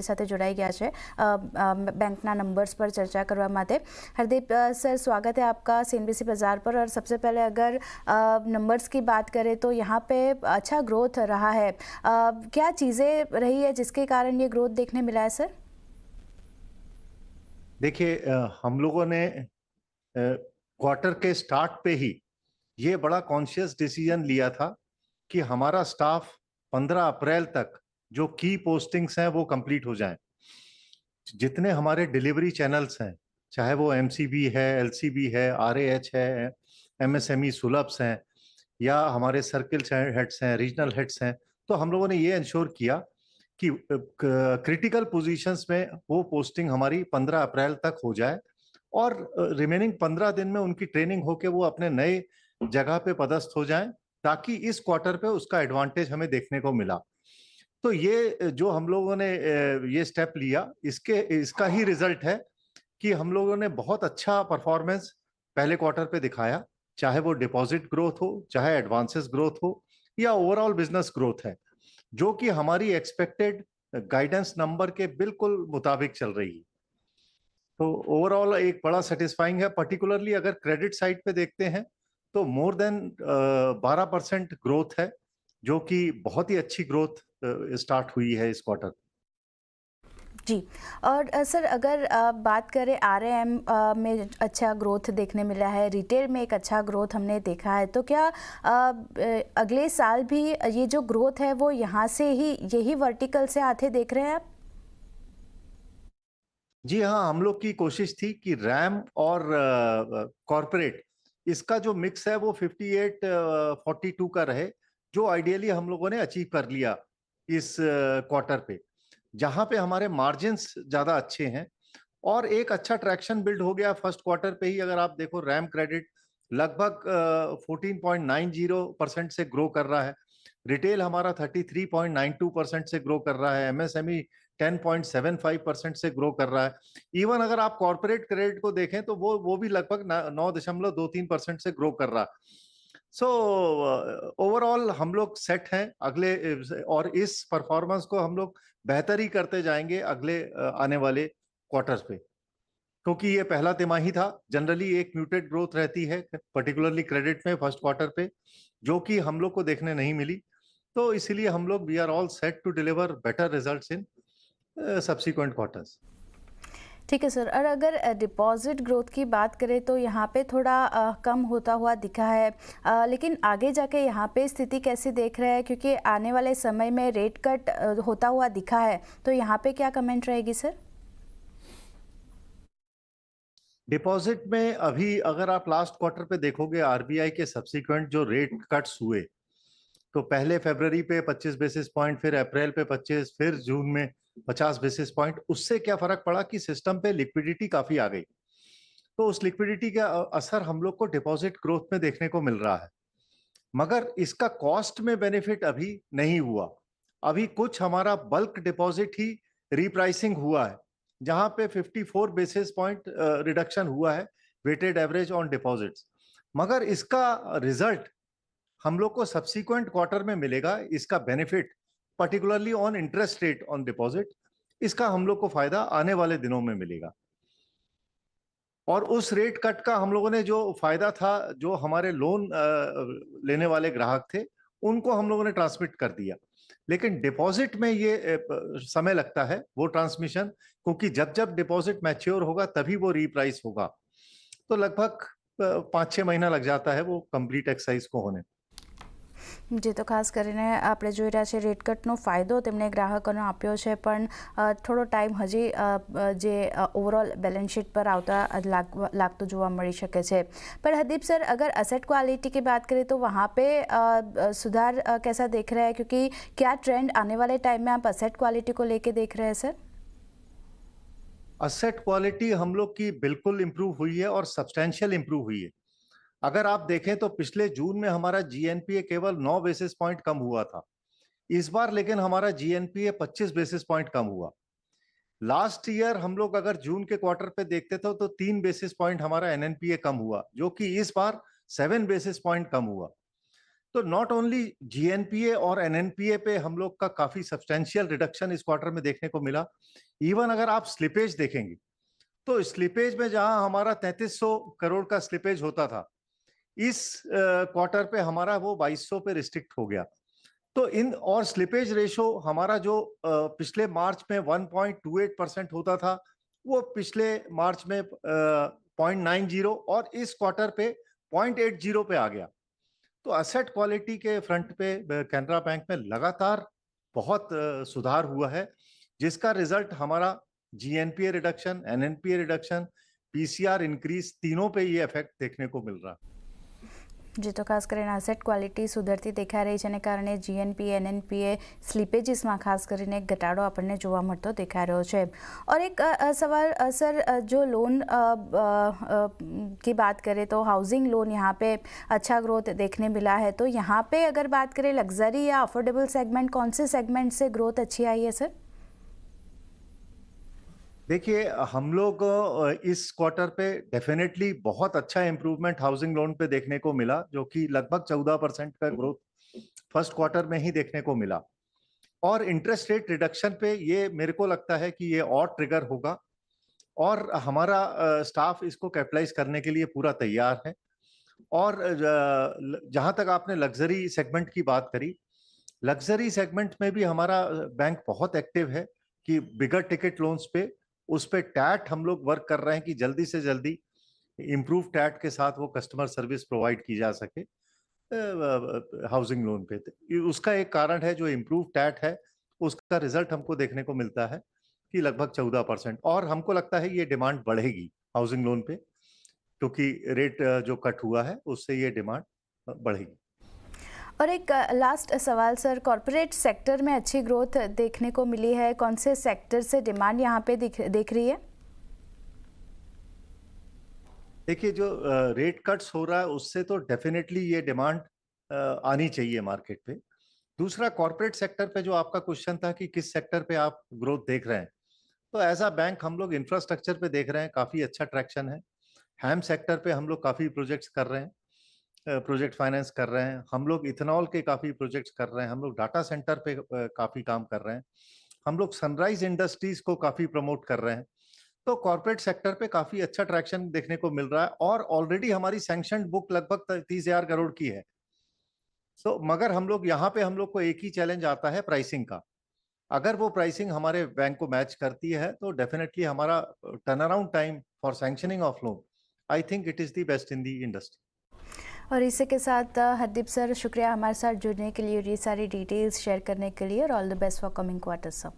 આપણી સાથે જોડાઈ ગયા છે बैंकना नंबर्स पर चर्चा करवा माटे। हरदीप सर, स्वागत है आपका सीएनबीसी बाजार पर। और सबसे पहले अगर नंबर्स की बात करें तो यहाँ पे अच्छा ग्रोथ रहा है, क्या चीज़ें रही है जिसके कारण ये ग्रोथ देखने मिला है सर? देखिए, हम लोगों ने क्वार्टर के स्टार्ट पे ही ये बड़ा कॉन्शियस डिसीजन लिया था कि हमारा स्टाफ 15 अप्रैल तक जो की पोस्टिंग्स हैं वो कंप्लीट हो जाएं। जितने हमारे डिलीवरी चैनल्स हैं, चाहे वो एमसीबी है, एलसीबी है, आरएएच है, एमएसएमई सुलभ्स हैं, या हमारे सर्किल हेड्स हैं, रीजनल हेड्स हैं, तो हम लोगों ने ये इंश्योर किया कि क्रिटिकल पोजीशंस में वो पोस्टिंग हमारी 15 अप्रैल तक हो जाए और रिमेनिंग 15 दिन में उनकी ट्रेनिंग होके वो अपने नए जगह पे पदस्थ हो जाएं, ताकि इस क्वार्टर पे उसका एडवांटेज हमें देखने को मिला। तो ये जो हम लोगों ने ये स्टेप लिया, इसका ही रिजल्ट है कि हम लोगों ने बहुत अच्छा परफॉर्मेंस पहले क्वार्टर पे दिखाया, चाहे वो डिपॉजिट ग्रोथ हो, चाहे एडवांसेस ग्रोथ हो, या ओवरऑल बिजनेस ग्रोथ है, जो कि हमारी एक्सपेक्टेड गाइडेंस नंबर के बिल्कुल मुताबिक चल रही है। तो ओवरऑल एक बड़ा सेटिस्फाइंग है। पर्टिकुलरली अगर क्रेडिट साइड पे देखते हैं तो मोर देन 12% ग्रोथ है, जो कि बहुत ही अच्छी ग्रोथ स्टार्ट हुई है इस क्वार्टर। जी। और सर, अगर बात करें आरएएम में अच्छा ग्रोथ देखने मिला है, रिटेल में एक अच्छा ग्रोथ हमने देखा है, तो क्या अगले साल भी ये जो ग्रोथ है वो यहाँ से ही यही वर्टिकल से आते देख रहे हैं आप? जी हाँ, हम लोग की कोशिश थी कि रैम और कॉरपोरेट इसका जो मिक्स है वो 58-42 का रहे, जो आइडियली हम लोगों ने अचीव कर लिया इस क्वार्टर पे, जहां पे हमारे मार्जिन्स ज्यादा अच्छे हैं और एक अच्छा ट्रैक्शन बिल्ड हो गया फर्स्ट क्वार्टर पे ही। अगर आप देखो, रैम क्रेडिट लगभग 14.90% से ग्रो कर रहा है, रिटेल हमारा 33.92% से ग्रो कर रहा है, एमएसएमई 10.75% से ग्रो कर रहा है। इवन अगर आप कॉर्पोरेट क्रेडिट को देखें तो वो भी लगभग 9.23% से ग्रो कर रहा है। सो ओवरऑल हम लोग सेट हैं अगले, और इस परफॉर्मेंस को हम लोग बेहतर ही करते जाएंगे अगले आने वाले क्वार्टर्स पे, क्योंकि ये पहला तिमाही था। जनरली एक म्यूटेड ग्रोथ रहती है, पर्टिकुलरली क्रेडिट में फर्स्ट क्वार्टर पे, जो कि हम लोग को देखने नहीं मिली। तो इसीलिए हम लोग we are all set to deliver better results in subsequent quarters. ठीक है सर। और अगर डिपॉजिट ग्रोथ की बात करें तो यहाँ पे थोड़ा कम होता हुआ दिखा है, लेकिन आगे जाके यहाँ पे स्थिति कैसे देख रहे हैं, क्योंकि आने वाले समय में रेट कट होता हुआ दिखा है, तो यहाँ पे क्या कमेंट रहेगी सर? डिपॉजिट में अभी अगर आप लास्ट क्वार्टर पे देखोगे, आरबीआई के सब्सिक्वेंट जो रेट कट्स हुए, तो पहले फरवरी पे 25 बेसिस पॉइंट, फिर अप्रैल पे 25, फिर जून में 50 बेसिस पॉइंट। उससे क्या फर्क पड़ा कि सिस्टम पे लिक्विडिटी काफी आ गई, तो उस लिक्विडिटी का असर हम लोग को डिपॉजिट ग्रोथ में देखने को मिल रहा है, मगर इसका कॉस्ट में बेनिफिट अभी नहीं हुआ। अभी कुछ हमारा बल्क डिपॉजिट ही रीप्राइसिंग हुआ है, जहां पे 54 बेसिस पॉइंट रिडक्शन हुआ है वेटेड एवरेज ऑन डिपॉजिट्स, मगर इसका रिजल्ट हम लोग को सब्सिक्वेंट क्वार्टर में मिलेगा। इसका benefit particularly on interest rate on deposit, इसका हम लोग को फायदा आने वाले दिनों में मिलेगा। और उस रेट कट का हम लोगों ने जो फायदा था, जो हमारे लोन लेने वाले ग्राहक थे, उनको हम लोगों ने ट्रांसमिट कर दिया। लेकिन डिपॉजिट में ये समय लगता है वो ट्रांसमिशन, क्योंकि जब जब डिपॉजिट मैच्योर होगा तभी वो रीप्राइस होगा, तो लगभग 5-6 महीना लग जाता है वो कंप्लीट एक्सरसाइज को होने। जी, तो खास કરીને આપણે જોઈ રહ્યા છે રેટ કટનો ફાયદો તેમણે ગ્રાહકોને આપ્યો છે, પણ થોડો ટાઈમ હજી જે ઓવરऑल બેલેન્સ શીટ પર આવતા લાગતો જોવા મળી શકે છે। पर हरदीप सर, अगर असेट क्वालिटी की बात करें तो वहाँ पे सुधार कैसा देख रहे हैं, क्योंकि क्या ट्रेंड आने वाले टाइम में आप असेट क्वालिटी को लेके देख रहे हैं सर? असेट क्वालिटी हम लोग की बिल्कुल इंप्रूव हुई है और सब्सटेंशियल इंप्रूव हुई है। अगर आप देखें तो पिछले जून में हमारा जीएनपीए केवल 9 बेसिस पॉइंट कम हुआ था, इस बार लेकिन हमारा जीएनपीए 25 बेसिस पॉइंट कम हुआ। लास्ट ईयर हम लोग अगर जून के क्वार्टर पे देखते थे तो 3 बेसिस पॉइंट हमारा एनएनपीए कम हुआ, जो कि इस बार 7 बेसिस पॉइंट कम हुआ। तो नॉट ओनली जीएनपीए और एनएनपीए पे हम लोग का काफी सब्सटेंशियल रिडक्शन इस क्वार्टर में देखने को मिला। इवन अगर आप स्लिपेज देखेंगे तो स्लिपेज में जहां हमारा 3300 करोड़ का स्लिपेज होता था, इस क्वार्टर पे हमारा वो 2200 पे रिस्ट्रिक्ट हो गया। तो इन और स्लिपेज रेशो हमारा जो पिछले मार्च में 1.28% होता था, वो पिछले मार्च में 0.90 और इस क्वार्टर पे 0.80 पे आ गया। तो एसेट क्वालिटी के फ्रंट पे कैनरा बैंक में लगातार बहुत सुधार हुआ है, जिसका रिजल्ट हमारा GNPA reduction, NNPA reduction, PCR increase, तीनों पे ये इफेक्ट देखने को मिल रहा है। जी, तो ખાસ કરીને એસેટ ક્વોલિટી સુધરતી દેખાઈ રહી છે અને કારણે જીએનપીએ એનએનપીએ સ્લીપેજીસમાં ખાસ કરીને એક ઘટાડો આપણને જોવા મળતો દેખાઈ રહ્યો છે। और एक सवाल सर, जो लोन की बात करें तो हाउसिंग लोन यहाँ पे अच्छा ग्रोथ देखने मिला है, तो यहाँ पे अगर बात करें लग्जरी या अफोर्डेबल सेगमेंट, कौन से सेगमेंट से ग्रोथ अच्छी आई है सर? देखिए, हम लोग इस क्वार्टर पे डेफिनेटली बहुत अच्छा इंप्रूवमेंट हाउसिंग लोन पे देखने को मिला, जो कि लगभग 14% का ग्रोथ फर्स्ट क्वार्टर में ही देखने को मिला। और इंटरेस्ट रेट रिडक्शन पे ये मेरे को लगता है कि ये और ट्रिगर होगा और हमारा स्टाफ इसको कैपिटलाइज करने के लिए पूरा तैयार है। और जहां तक आपने लग्जरी सेगमेंट की बात करी, लग्जरी सेगमेंट में भी हमारा बैंक बहुत एक्टिव है कि बिगर टिकट लोन्स पे उस पे टैट हम लोग वर्क कर रहे हैं कि जल्दी से जल्दी इम्प्रूव टैट के साथ वो कस्टमर सर्विस प्रोवाइड की जा सके हाउसिंग लोन पे। उसका एक कारण है, जो इम्प्रूव टैट है उसका रिजल्ट हमको देखने को मिलता है कि लगभग 14%, और हमको लगता है ये डिमांड बढ़ेगी हाउसिंग लोन पे, क्योंकि रेट जो कट हुआ है उससे ये डिमांड बढ़ेगी। और एक लास्ट सवाल सर, कॉरपोरेट सेक्टर में अच्छी ग्रोथ देखने को मिली है, कौन से सेक्टर से डिमांड यहाँ पे दिख रही है? देखिए, जो रेट कट्स हो रहा है उससे तो डेफिनेटली ये डिमांड आनी चाहिए मार्केट पे। दूसरा, कॉरपोरेट सेक्टर पे जो आपका क्वेश्चन था कि किस सेक्टर पे आप ग्रोथ देख रहे हैं, तो एज अ बैंक हम लोग इंफ्रास्ट्रक्चर पे देख रहे हैं, काफी अच्छा ट्रैक्शन है। हैम सेक्टर पे हम लोग काफी प्रोजेक्ट्स कर रहे हैं, प्रोजेक्ट फाइनेंस कर रहे हैं, हम लोग इथेनॉल के काफी प्रोजेक्ट्स कर रहे हैं, हम लोग डाटा सेंटर पे काफी काम कर रहे हैं, हम लोग सनराइज इंडस्ट्रीज को काफी प्रमोट कर रहे हैं। तो कॉर्पोरेट सेक्टर पे काफी अच्छा ट्रैक्शन देखने को मिल रहा है और ऑलरेडी हमारी सैंक्शन बुक लगभग 30,000 करोड़ की है। तो मगर हम लोग यहाँ पे हम लोग को एक ही चैलेंज आता है प्राइसिंग का। अगर वो प्राइसिंग हमारे बैंक को मैच करती है तो डेफिनेटली हमारा turn around time for sanctioning of loan, I think it is the best in the industry. और इसी के साथ हरदीप सर, शुक्रिया हमारे साथ जुड़ने के लिए और ये सारी डिटेल्स शेयर करने के लिए, और all the best for coming quarter sir.